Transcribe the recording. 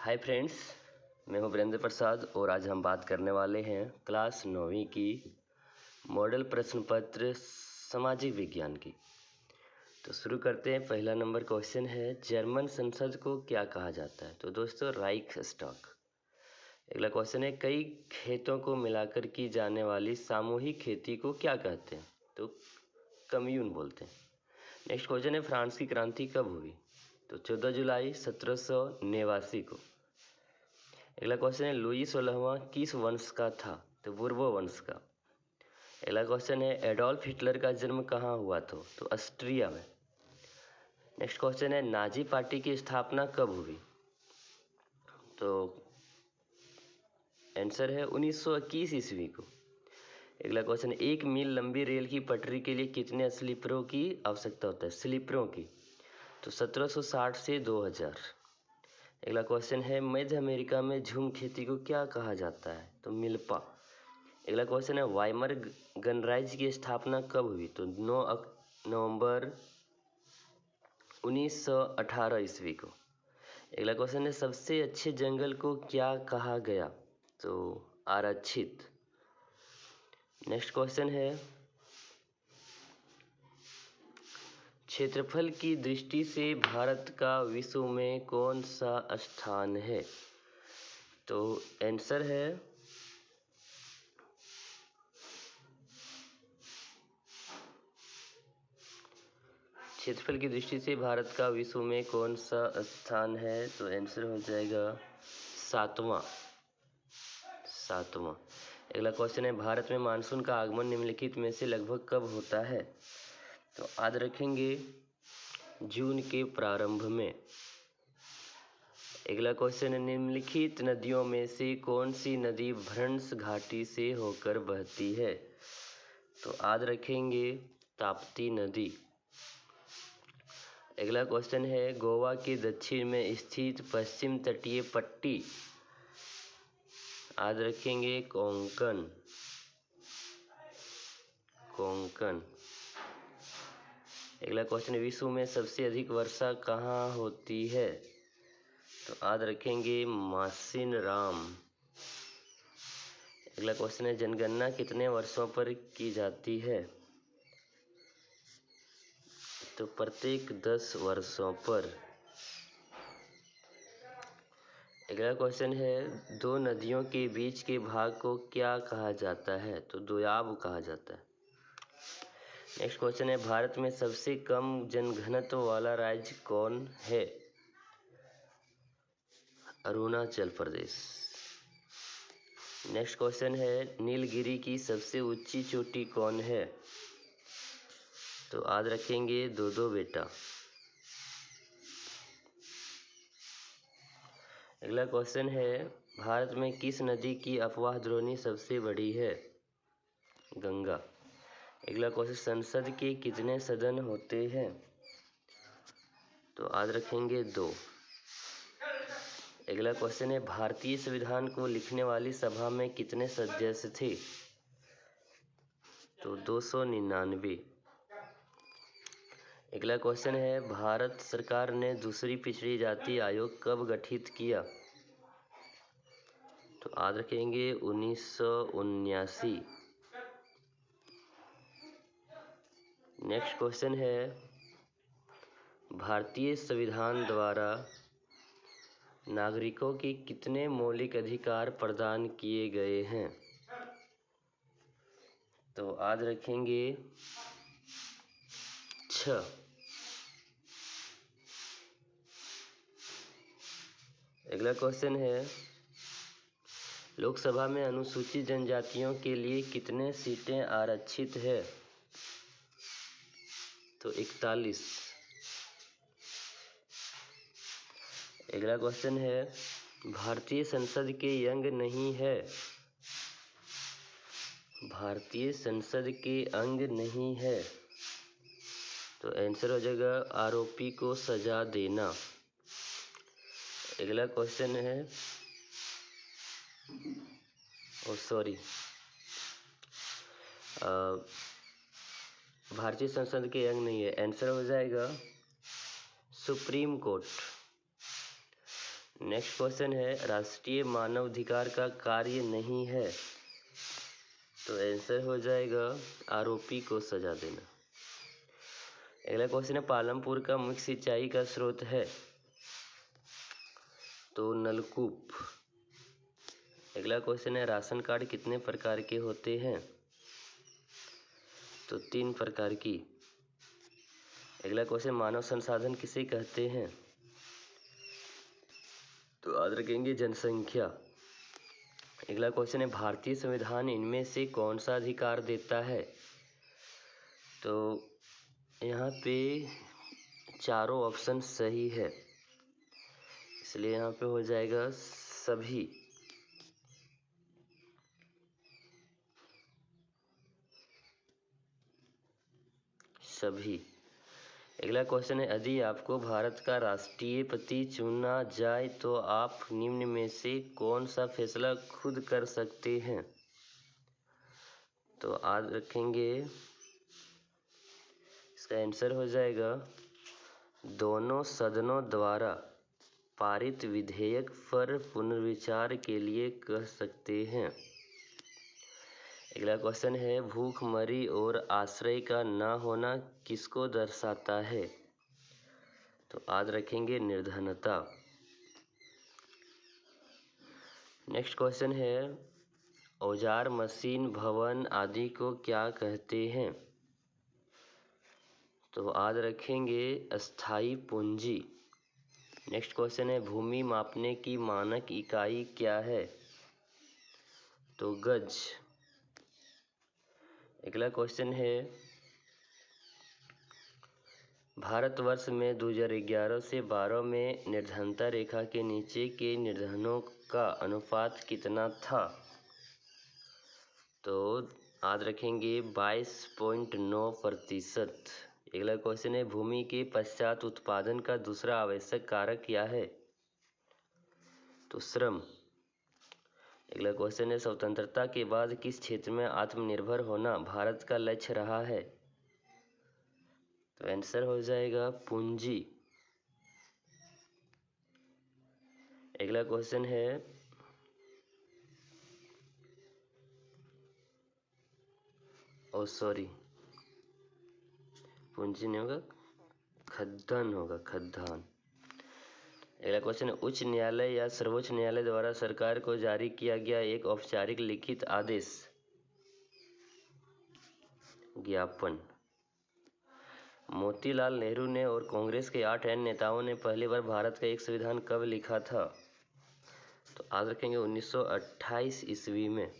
Hi friends, मैं हूं वीरेंद्र प्रसाद और आज हम बात करने वाले हैं क्लास 9वीं की मॉडल प्रश्न पत्र सामाजिक विज्ञान की। तो शुरू करते हैं। पहला नंबर क्वेश्चन है, जर्मन संसद को क्या कहा जाता है? तो दोस्तों राइक्सस्टाग। अगला क्वेश्चन है, कई खेतों को मिलाकर की जाने वाली सामूहिक खेती को क्या कहते हैं? तो कम्यून बोलते हैं। नेक्स्ट क्वेश्चन है, फ्रांस की क्रांति कब हुई? तो 14 जुलाई 1789 को। अगला क्वेश्चन है, लुई 16वां किस वंश का था? तो बुर्बो वंश का। अगला क्वेश्चन है, एडोल्फ हिटलर का जन्म कहाँ हुआ था? तो ऑस्ट्रिया में। नेक्स्ट क्वेश्चन है, नाजी पार्टी की स्थापना कब हुई? तो आंसर है 1921 ईस्वी को। अगला क्वेश्चन है, 1 मील लंबी रेल की पटरी के लिए कितने स्लीपरों की आवश्यकता होता है? स्लीपरों की। तो 1760 से 2000। अगला क्वेश्चन है, मध्य अमेरिका में झूम खेती को क्या कहा जाता है? तो मिल्पा। अगला क्वेश्चन है, वाइमर गणराज्य की स्थापना कब हुई? तो 9 नवंबर 1918 ईस्वी को। अगला क्वेश्चन है, सबसे अच्छे जंगल को क्या कहा गया? तो आरक्षित। नेक्स्ट क्वेश्चन है, क्षेत्रफल की दृष्टि से भारत का विश्व में कौन सा स्थान है? तो आंसर है क्षेत्रफल की दृष्टि से भारत का विश्व में कौन सा स्थान है? तो आंसर हो जाएगा 7वां। अगला क्वेश्चन है, भारत में मानसून का आगमन निम्नलिखित में से लगभग कब होता है? तो याद रखेंगे जून के प्रारंभ में। अगला क्वेश्चन है, निम्नलिखित नदियों में से कौन सी नदी भ्रंश घाटी से होकर बहती है? तो याद रखेंगे ताप्ती नदी। अगला क्वेश्चन है, गोवा के दक्षिण में स्थित पश्चिम तटीय पट्टी, याद रखेंगे कोंकण। अगला क्वेश्चन, विश्व में सबसे अधिक वर्षा कहाँ होती है? तो याद रखेंगे मासिनराम। अगला क्वेश्चन है, जनगणना कितने वर्षों पर की जाती है? तो प्रत्येक 10 वर्षों पर। अगला क्वेश्चन है, दो नदियों के बीच के भाग को क्या कहा जाता है? तो दोयाब कहा जाता है। नेक्स्ट क्वेश्चन है, भारत में सबसे कम जनघनत्व वाला राज्य कौन है? अरुणाचल प्रदेश। नेक्स्ट क्वेश्चन है, नीलगिरी की सबसे ऊंची चोटी कौन है? तो याद रखेंगे दो बेटा। अगला क्वेश्चन है, भारत में किस नदी की अफवाह द्रोणी सबसे बड़ी है? गंगा। अगला क्वेश्चन, संसद के कितने सदन होते हैं? तो याद रखेंगे 2। अगला क्वेश्चन है, भारतीय संविधान को लिखने वाली सभा में कितने सदस्य थे? तो 299। अगला क्वेश्चन है, भारत सरकार ने दूसरी पिछड़ी जाति आयोग कब गठित किया? तो याद रखेंगे 1979। नेक्स्ट क्वेश्चन है, भारतीय संविधान द्वारा नागरिकों के कितने मौलिक अधिकार प्रदान किए गए हैं? तो याद रखेंगे 6। अगला क्वेश्चन है, लोकसभा में अनुसूचित जनजातियों के लिए कितने सीटें आरक्षित है? तो 41। अगला क्वेश्चन है, भारतीय संसद के अंग नहीं है? भारतीय संसद के अंग नहीं है, तो आंसर हो जाएगा आरोपी को सजा देना। अगला क्वेश्चन है, भारतीय संसद के अंग नहीं है, आंसर हो जाएगा सुप्रीम कोर्ट। नेक्स्ट क्वेश्चन है राष्ट्रीय मानवाधिकार का कार्य नहीं है, तो आंसर हो जाएगा आरोपी को सजा देना। अगला क्वेश्चन है पालमपुर का मुख्य सिंचाई का स्रोत है, तो नलकूप। अगला क्वेश्चन है राशन कार्ड कितने प्रकार के होते हैं, तो 3 प्रकार की। अगला क्वेश्चन मानव संसाधन किसे कहते हैं, तो याद रखेंगे जनसंख्या। अगला क्वेश्चन है भारतीय संविधान इनमें से कौन सा अधिकार देता है, तो यहाँ पे चारों ऑप्शन सही है, इसलिए यहाँ पे हो जाएगा सभी। अगला क्वेश्चन है यदि आपको भारत का राष्ट्रपति चुना जाए तो आप निम्न में से कौन सा फैसला खुद कर सकते हैं, तो याद रखेंगे इसका आंसर हो जाएगा दोनों सदनों द्वारा पारित विधेयक पर पुनर्विचार के लिए कह सकते हैं। अगला क्वेश्चन है भूखमरी और आश्रय का न होना किसको दर्शाता है, तो याद रखेंगे निर्धनता। नेक्स्ट क्वेश्चन है औजार मशीन भवन आदि को क्या कहते हैं, तो याद रखेंगे अस्थाई पूंजी। नेक्स्ट क्वेश्चन है भूमि मापने की मानक इकाई क्या है, तो गज। अगला क्वेश्चन है भारतवर्ष में 2011 से 12 में निर्धनता रेखा के नीचे के निर्धनों का अनुपात कितना था, तो याद रखेंगे 22.9%। अगला क्वेश्चन है भूमि के पश्चात उत्पादन का दूसरा आवश्यक कारक क्या है, तो श्रम। अगला क्वेश्चन है स्वतंत्रता के बाद किस क्षेत्र में आत्मनिर्भर होना भारत का लक्ष्य रहा है, तो आंसर हो जाएगा पूंजी। अगला क्वेश्चन है पूंजी नहीं होगा, खद्दान होगा, खद्दान। अगला क्वेश्चन है उच्च न्यायालय या सर्वोच्च न्यायालय द्वारा सरकार को जारी किया गया एक औपचारिक लिखित आदेश, ज्ञापन। मोतीलाल नेहरू ने और कांग्रेस के 8 अन्य नेताओं ने पहली बार भारत का एक संविधान कब लिखा था, तो याद रखेंगे 1928 ईस्वी में।